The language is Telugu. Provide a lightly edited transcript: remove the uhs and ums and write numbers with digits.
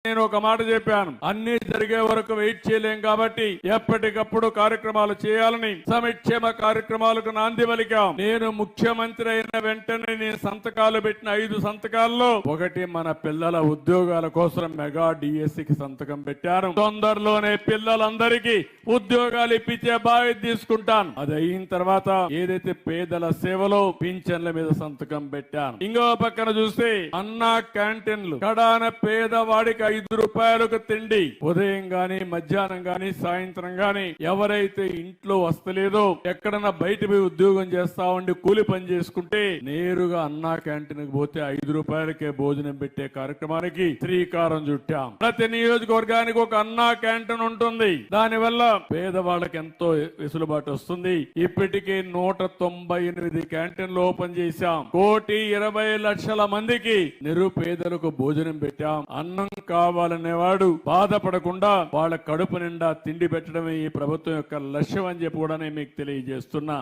నేను ఒక మాట చెప్పాను, అన్ని జరిగే వరకు వెయిట్ చేయలేం కాబట్టి ఎప్పటికప్పుడు కార్యక్రమాలు చేయాలని సంక్షేమ కార్యక్రమాలకు నాంది పలికాం. నేను ముఖ్యమంత్రి అయిన వెంటనే నేను సంతకాలు పెట్టిన 5 సంతకాల్లో ఒకటి మన పిల్లల ఉద్యోగాల కోసం మెగా డిఎస్సికి సంతకం పెట్టాను. తొందరలోనే పిల్లలందరికీ ఉద్యోగాలు ఇప్పించే బాధ్యత తీసుకుంటాను. అది అయిన తర్వాత ఏదైతే పేదల సేవలో పింఛన్ల మీద సంతకం పెట్టాను. ఇంకో పక్కన చూస్తే అన్నా క్యాంటీన్లు కడాన పేదవాడికి 5 రూపాయలకు తిండి ఉదయం గాని మధ్యాహ్నం గాని సాయంత్రం గాని ఎవరైతే ఇంట్లో వస్తలేదో ఎక్కడన్నా బయట పోయి ఉద్యోగం చేస్తా ఉండి కూలి పని చేసుకుంటే నేరుగా అన్నా క్యాంటీన్ కి పోతే 5 రూపాయలకే భోజనం పెట్టే కార్యక్రమానికి శ్రీకారం చుట్టాం. ప్రతి నియోజకవర్గానికి ఒక అన్నా క్యాంటీన్ ఉంటుంది. దానివల్ల పేదవాళ్ళకి ఎంతో వెసులుబాటు వస్తుంది. ఇప్పటికే 198 క్యాంటీన్లు ఓపెన్ చేశాం. 1,20,00,000 మందికి నిరుపేదలకు భోజనం పెట్టాం. అన్నం కావాలనేవాడు బాధపడకుండా వాళ్ళ కడుపు నిండా తిండి పెట్టడమే ఈ ప్రభుత్వం యొక్క లక్ష్యం అని చెప్పి కూడా నేను మీకు తెలియజేస్తున్నా.